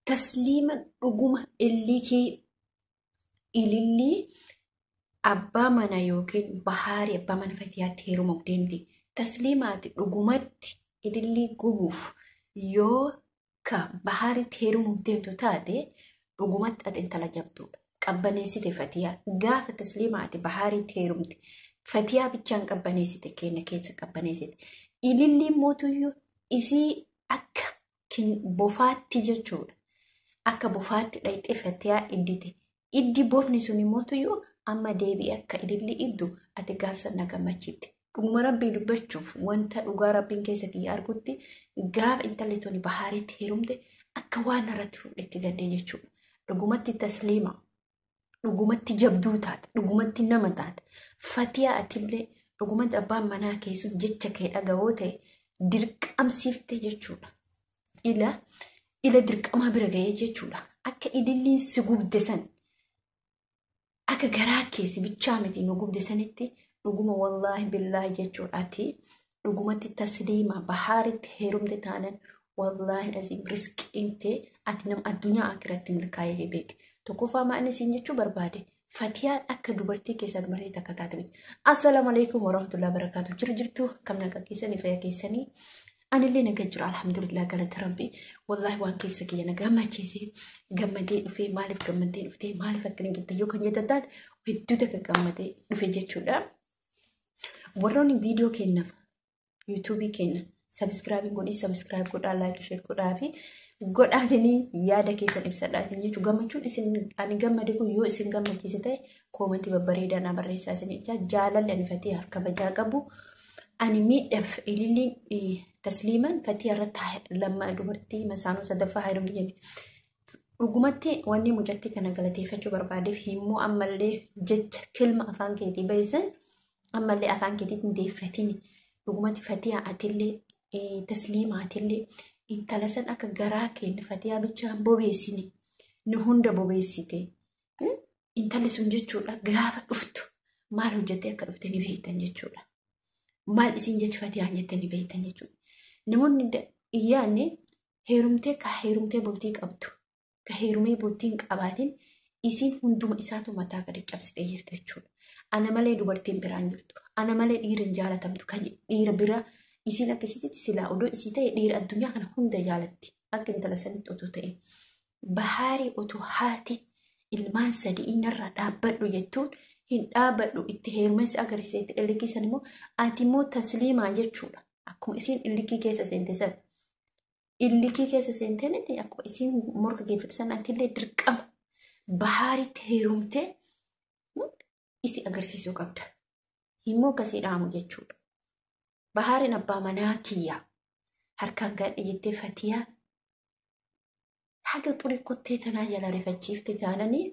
تسليما رجومة اللي أبا منا يوكين بحاري أبا منا فتيات هيرو مقدمتي تسليمات رجومات اللي جوف يو بحاري هيرو مقدمتو تاتي رجومات أنت لجبتو قبنيسي تفتيا قاف تسليمات بحاري هيرو مقدمتي فتيا بيجان قبنيسي تكينا كيس قبنيسي اللي موتو إسي أك كن بوفات تجتشور أك بوفات لايت فتيا إدي بوفني سوني موتو أما ديبي أكا إلي إدو أتقافسا نقامتشيت كما ربي لبشوف وانتا لغا ربين كيسك ياركوتي قاف انتا اللي توني بحاري تهيروم دي أكا وانا رتفو لتقادي جيشو رقومتي تسليمة رقومتي جبدوتات رقومتي نمتات فاتيا أتبلي رقومت أبا منا كيسو جيتشاكي أغاوتي درك أمسيفتي جيشو إلا درك أما برغي جيشو أكا إلي سيقوب دسن أكا غراكيسي بيتشامتي نقوم دي سنتي رقوم والله بالله جيتشور أتي رقومتي تسليمة بحارة هيروم دي تانن والله لازم رزق انتي أتنم الدنيا أكرت ملكاي بيك تكوفا ما أني سنجتشو بربادي فتيان أكا دوبرتي كيسان مريتا كتاتبي السلام عليكم ورحمة الله وبركاته جرجرتو كم نكا كيساني فيا كيساني أنا اللي نججر الحمد لله قالت ربي والله وان كيسك يا نجمة كيسي جمدي في مالف جمدي في مالف كن جت يوكن جتداد ويدودك جمدي في جتشولا وروني فيديو كنا يوتيوب كنا سبسكرايب قولي سبسكرايب قول لايك شير قول عافي قول أهتني يا ده كيسن إبسال أهتني جو جمدشون إسن أنا جمدي كو يو إسن جمدي كيسي تاي كومنتي ببريدا أنا بريسا إسن جالا لأن فتيها كبجا قبو أنا ميدف إلي تسليما فتيا رتح لما دبرتي مسانو صدفة هيرم يعني رقمتي واني مجتي كان قالتي فتشو بربادي فيمو أما اللي جت كلمة أفان كيتي بيسن أما اللي أفان كيتي تندي فتيني رقمتي فتيا أتلي تسليما أتلي إن تلسن أكا غراكين فتيا بيجان بوبيسيني نهند بوبيسيتي إن تلسن جتشو لا غافة أفتو مالو جتي أكا أفتني بيتن جتشو لا maal isin jechuufati aan jettanii beektan jechuudha. Namoonni iyyaanne heerumtee ka heerumtee bultii qabdu ka heerumee bultiin qabaatin isin hunduma isaatu mataa gadi cabsitee jirtu jechuudha. Ana malee dubartiin biraan jirtu. Ana malee dhiirri jaalatamtu kan dhiira bira isin akkasitti silaa odoo isii ta'e dhiira addunyaa kana hunda jaalatti. Akka intala sanitti otoo ta'e bahaarii otoo haati ilmaan sadii innarraa dhaabbadhu jettuun hin dhaabadhu itti heerumessi agarsiisetti illikii san immoo ati immoo tasliimaa jechuudha. Akkuma isin illikii keessa seente san illikii keessa seente miti akkuma isin morka geeffate san atillee dirqama bahaaritti heerumtee isi agarsiisuu qabda. Himmoo kasii dhaamu jechuudha. Bahaariin abbaa manaa kiyyaa harkaan gadhe jettee fatiyaa haga xurii kottee tanaa jala rifachiifte taananii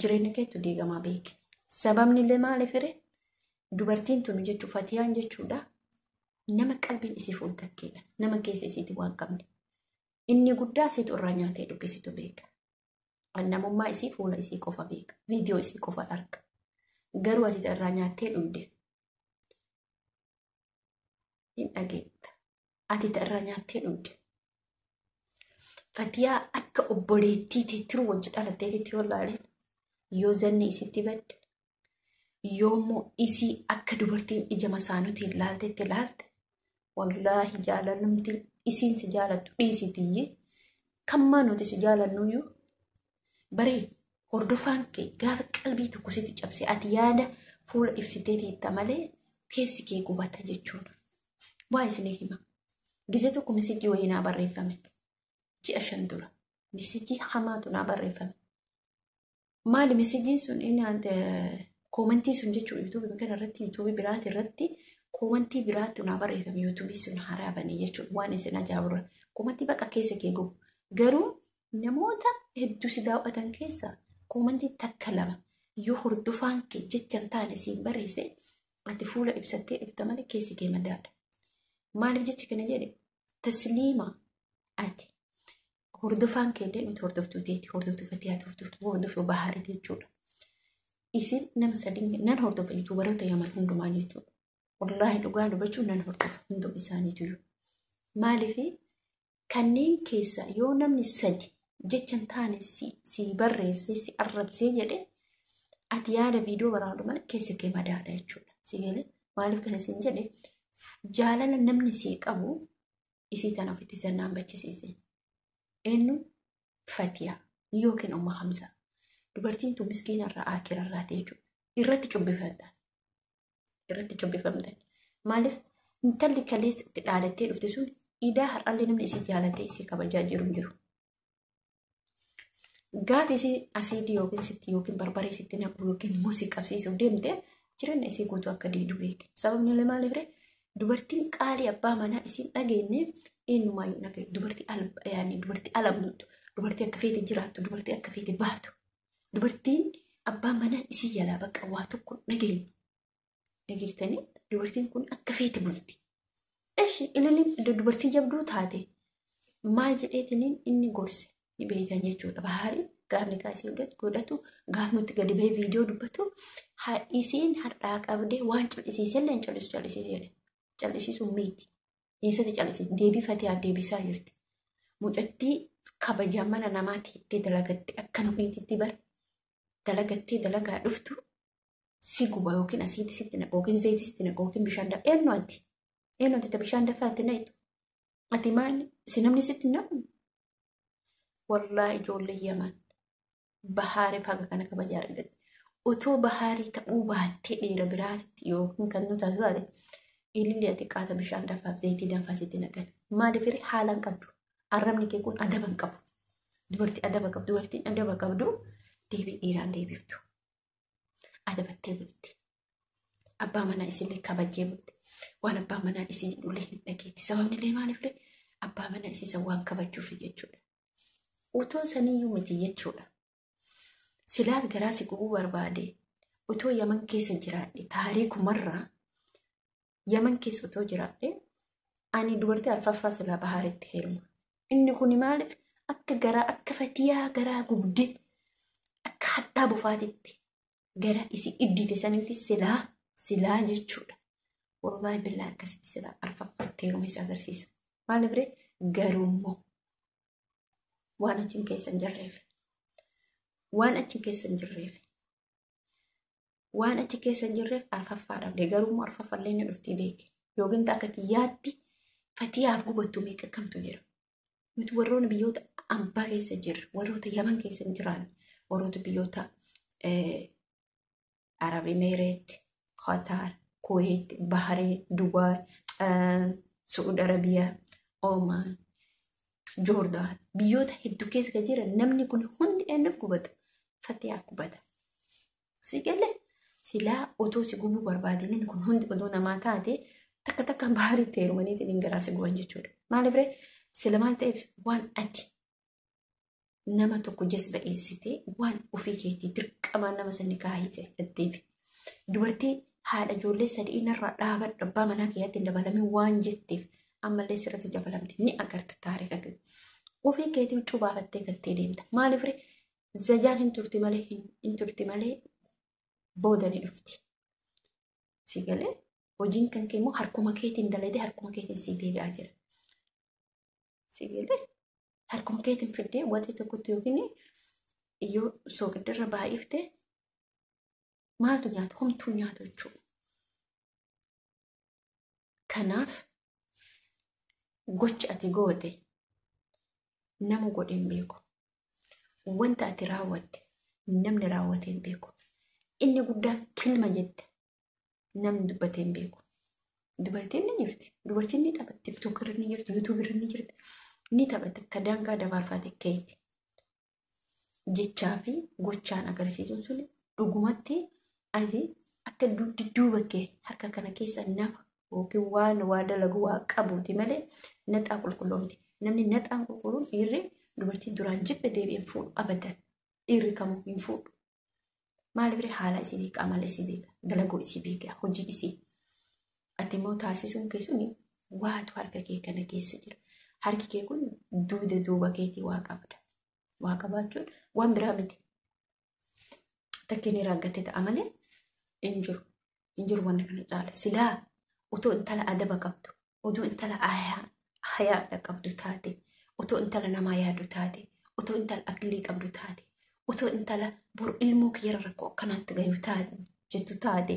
jireenya keetu diigamaa beeke. Sababni illee maaliif ire dubartiin tun jechuu fatiyaan jechuudha. Nama qalbiin isii fuultakkeedha. Nama keessa isiiti waan qabne. Inni guddaa isiitu irraa nyaatee dhukkisitu beeka. Namummaa isii fuula isii qofa beeka. Viidiyoo isii qofa arga. Garuu asitti irraa nyaattee dhugde. Hin dhageetta. Ati irraa nyaattee dhugde. Fatiyaa akka obboleettii teettiruu wajji dhalattee teetti yoo ilaaleen yoo zanni isitti badde yoommoo isii akka dubartiin ija masaanutiin laaltetti laalte wallaahi jaalalumti isiin si jaalattu dhiisitiyyi kammaa nuti si jaalannuyyuu baree hordofaan kee gaafa qalbii tokko sitti cabse ati yaada fuula ibsitee teetta malee keessi kee gubata jechuudha. Waa isinii hima. Gisee tokko misijii wayinaa barreeffame. Ji'a 5 dura misijii hamaatu naa barreeffame. Maali mesijiin sun inni koomentii sun jechuudha yuutuubii kana irratti yuutuubii biraati irratti koomentii biraatti naa barreeffame yuutuubii sun haraabanii jechuudha waan isin ajaa'ibura koomentii baqa keessa kee gubu garuu namoota hedduu si daawwatan keessaa koomentii takka lama yoo hordofaan kee jechan taane siin barreesse ati fuula ibsattee dhufta malee keessi kee madaadha. Maaliif jechi kana jedhe tasliima ati hordofaan keellee nuti hordoftuu teeti hordoftuu fatiyaati hordoftuu bahaariiti jechuudha. Isin nama sadii nan hordofa yuutuubaroota yaman hundumaa jechuudha. Wallaahi dhugaa dubbachuu nan hordofa hunduma isaaniitu. Maaliif kanneen keessa yoo namni sadi jechan taane si barreesse si arrabsee jedhe ati yaada viidiyoo baraadu mana keessa kee madaadha jechuudha. Sigalee maaliif kana sin jedhe jaalala namni si qabu isii tana ofitti sannaan bachisiise. Eenyu Fatiyaa yookiin Umma Hamzaa. Dubartiin tun miskiina irraa akira irraa ta'e jechuudha. Irratti cubbifamtan. Maaliif intalli kaleessa itti dhaadattee dhufte sun idaa har'allee namni isii jaalatee isii kabajaa jiru. Gaafa isii asiidii yookiin sitti yookiin barbaree sitti naqu yookiin immoo si qabsiisuuf deemte jireenya isii guutuu akka diidu beeke. Sababni illee maaliif dubartiin qaalii abbaa manaa isiin dhageenye eenyumaayyuu dhageenye dubartii alamtu dubartii akka feete jiraattu dubartii akka feete baatu dubartiin abbaa manaa isii jalaa bakka waa tokko dhageenye. Dhageessanii dubartiin kun akka feete bulti. Eeshi ilaliin dubartii jabduu taate maal jedheetiniin inni gorse ni beekan jechuudha. Bahaari gaafni kaasii godhatu gaafnutti gadi bahee viidiyoo dubbatu isiin har'aa qabdee waan cal'isiisellee hin cal'isiisee cal'isiisuun miiti. Eessatti cal'isiis deebii Fatiyaan deebisaa jirti. Mucattii kabajaa mana namaatti hittee dalagattee akka nuqiititti bara dalagattee dalagaa dhuftu si guba yookiin asiitti sitti naqu yookiin zayitii sitti naqu yookiin bishaan dafa eenyuutti bishaan dafaatti na'itu ati maali si namni sitti naqu wallaahi ijoollee Yaman Bahaari faga kana kabajaa argatte otoo Bahaarii ta'uu baattee dhiira biraatti yookiin kan nuti taasifaale ilillee ati qaata bishaan dafaaf zayitii danfaa sitti naqan maaliif haalaan qabdu arrabni kee kun adaba hin qabu dubartiin adaba qabdu deebii dhiiraan deebiftu. Adabattee bulti. Abbaa manaa isillee kabajee bulti. Waan abbaa manaa isii jedhullee hin dhageetti. Sababni illee maaliif abbaa manaa isii waan kabajuuf jechuudha. Utoo saniyyuu miti jechuudha. Silaas garaa si gubuu barbaade utoo Yaman keessa jiraadhe taariikumarraa Yaman keessa utoo jiraadhe ani dubartii arfaffaa silaa Bahaaritti heeruma. Inni kun maaliif akka Fatiyaa garaa gubdee akka hadhaa bufaatitti. Gara isi iddite sanitti silaa jechuudha. Wallahi billahi akkasitti silaa arfaffatti heeruma isa agarsiisa. Maaliif garuummoo waan achi keessa hin jirreef. Waan achi keessa hin jirreef arfaffaadhaaf garuummoo arfaffallee ni dhuftii beeke. Yookiin taakati yaatti Fatiyaaf gubattu meeqa kamtu jira. Nuti warroonni biyyoota ambaa keessa jirra. Warroota Yaman keessa hin jiraan. Warroota biyyoota Arab Emirates, Qatar, Kuwait, Bahrain, Dubai, Saudi Arabia, Oman, Jordan. Biyyoota hedduu keessa jiran namni kun hundi eenyuuf gubata? Fatiyaaf gubata. Si galee silaa otoo si gubuu barbaadaniin kun hundi otoo namaa taate takka Bahaaritti heerumaniitiin hin garaa si guban jechuudha. Maaliif sila maal ta'eef waan ati nama tokko jazba'eessitee waan ofii keetii dirqamaan nama sanni kaayite jetteefi. Dubartii haadha ijoollee sadii irraa dhaabadhu abbaa manaa keeyyatti hin dabalamee waan jetteef ammallee sirratti dabalamte ni agarta taarika gahu. Ofii keetii cubaafattee galtee deemta. Maaliif zajaan hin turti malee booda ni dhufti. Si galee hojiin kan kee immoo harkuma keetiin daladee harkuma keetiin si deebi'aa jira. Si galee harkuma keetiin fiddee waxii tokkotti yookiin yoo soogiddarra baay'ifte maaltu nyaatu homtuu nyaatu jechuudha. Kanaaf gocha ati goote nama godhe hin beeku. Wanta ati raawwatte namni raawwate hin beeku. Inni guddaan kilma jette namni dubbate hin beeku. Dubartiin ni jirti. Dubartiin ni taphatti. TikTok irra ni jirti. YouTube irra ni jirti. Ni taphatti. Akka daangaa dabarfaate keetti. Jechaa fi gochaan agarsiisuun sun dhugumatti ati akka duuba kee harka kana keessa nama yookiin waan waa dalagu waa qabuuti malee naxaa qulqulloomti. Namni naxaan qulqulluun dhiirri dubartii duraan jibbe deebi'een fuudhu abadan. Dhiirri kamuu hin fuudhu. Maaliif haala isii beeka, amala isii beeka, dalagoo isii beeka, hojii isii. Ati immoo taasisuun keessuun waatu harka kee kana keessa jira. Harki kee kun duuba keetii waa qabda. Waa qabaachuun waan biraa miti. Takkeen raaggattee ta'a malee hin jiru wanna kana caala. Silaa utoo intala adaba qabdu, utoo intala hayaadha qabdu taate, otoo intala namaa yaadu taate, otoo intala aqlii qabdu taate, otoo intala bor ilmoo kiyya rakkoo akkanaatti gayu jettu taate,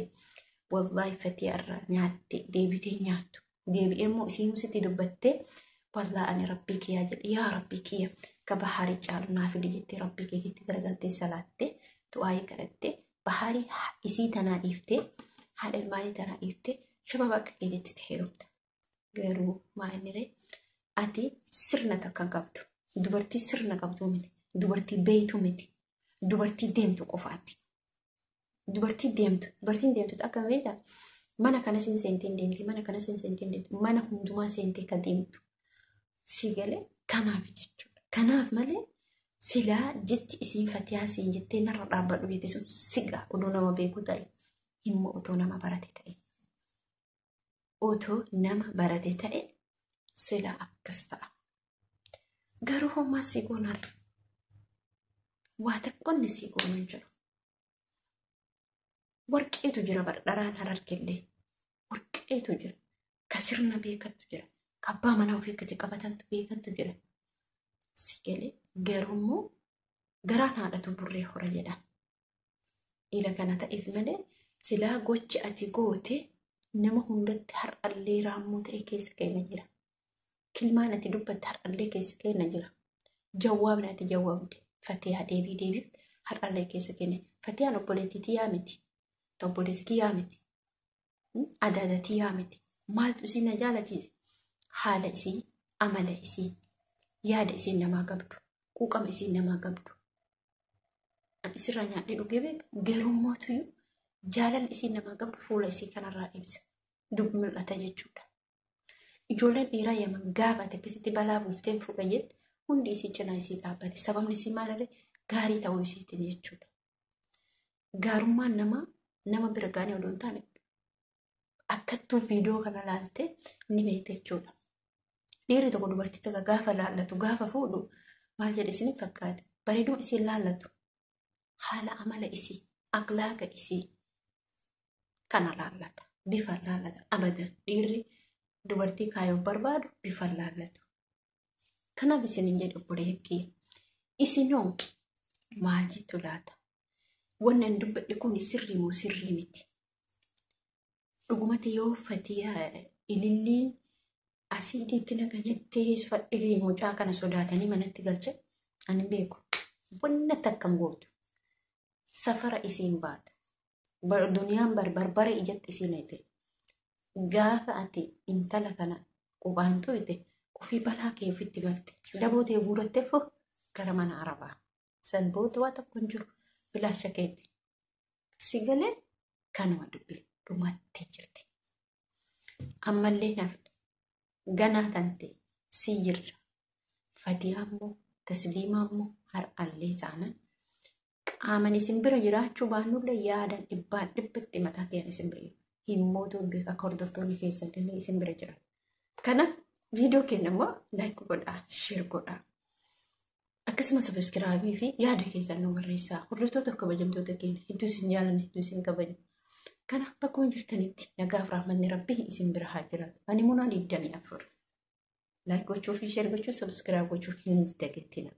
wallahi Fatiyaa irraa nyaatte deebitee nyaattu. Deebi'ee immoo isiin sitti dubbattee wallahi ani rabbii kiyyaa jedhe yaa rabbii kiyya ka bahaarii caalu naaf fidi jettee rabbii keetitti garagaltee salaattee du'aayii kadhattee bahaarii isii tanaa dhiiftee haadha ilmaanii tanaa dhiiftee shababa akka keetitti heerumta. Garuu maaliree ati sirna takka qabdu, dubartii sirna qabdu miti, dubartii beeytu miti, dubartii deemtu qofaatti. Dubartiin deemtu akka beektaa mana kana seenteen deemti, mana kana seenteen deemti, mana hundumaa seentee ka deemtu. Si galee kanaaf jechuudha. Kanaaf malee silaa jechi isiin Fatiyaa siin jettee narra dhaabbadhu jette sun sigaa odoo nama beeku ta'e immoo otoo nama barate ta'e. Otoo nama barate ta'e silaa akkas ta'a. Garuu homaa si goonare waa takkoonni si goonu hin jiru. Warqeetu jira bardharaan harargellee. Warqeetu jira. Ka sirna beekattu jira. Ka abbaa manaa ofii akkatti qabatantu beekattu jira. Si galee garuummoo garaan haadhatu burree hora jedhan. Ila kana ta'eef malee silaa gochi ati goote nama hundatti har'allee raammoo ta'e keessa keenya jira. Kilmaan ati dubbatte har'allee keessa keenya jira. Jawaabni ati jawaabde Fatiyaa deebiif har'allee keessa keenya. Fatiyaan obboleettii yaa miti. Obboleessi kiyyaa miti. Adaadaatii yaa miti. Maaltu isiin na jaalachiise? Haala isii, amala isii, yaada isiin namaa qabdu, quuqama isiin namaa qabdu. Isirraa nyaadhee dhugee beeka. Garummootuyyuu jaalalli isiin namaa qabdu fuula isii kanarraa ibsa. Dubbi mul'ata jechuudha. Ijoolleen dhiiraa yaman gaafa akkasitti balaa buuftee fuudha jette hundi isii cinaa isii dhaabbate. Sababni isii maalirree gaarii ta'uu isiitiin jechuudha. Gaarummaan nama bira gaanii odoo hin taane akkattuu viidiyoo kana laaltee ni beekte jechuudha. Dhiirri tokko dubartii takka gaafa laallatu gaafa fuudhu maal jedhe isin fakkaate bareeduma isiin laallatu haala amala isii aqlaaqa isii kana laallata bifa laallata abadan dhiirri dubartii kaayoo barbaadu bifa laallatu. Kanaaf isin hin jedhe obboleen kiyya isinoo maal jettu laata? Wannan dubbadhe kun sirrii moo sirrii miti? Dhugumatti yoo Fatiyaa ililliin asiidiitti naga jettee fadhii mucaa kana sodaatanii manatti galcha ani beeku. Wanna takkam gootu safara isiin baata. Duniyaan barbara ijatti isiin ete. Gaafa ati intala kana qubaantu ite ofii balaa kee ofitti batte. Dabootee guurattee fo gara mana arabaa. San booda waa tokko hin jiru. Bilaasha keetti. Si galee kanuma dubbii dhumatti jirti. Ammallee nafti ganaa tante si jirra. Fatiyaa immoo tasliimaa immoo har'allee taanan qaaman isin bira jiraachuu baannullee yaadan dhibbatti mataa keenya isin bira himmootuun beeka akka hordoftoonni keessanillee isin bira jiran. Kana viidiyoo keenya immoo laayik godhaa, sheer godhaa. Akkasumas sabiskiraabii fi yaada keessan nu barreessaa. Hordoftoota kabajamtoota keenya hedduu isin jaalanne hedduu isin kabajne. Kana bakka jirtanitti nagaaf raamanni rabbii isin bira haa jiraatu. Ani munaan 24. Laayik gochuu fi sheer gochuu sabiskiraab gochuu hin dagatina.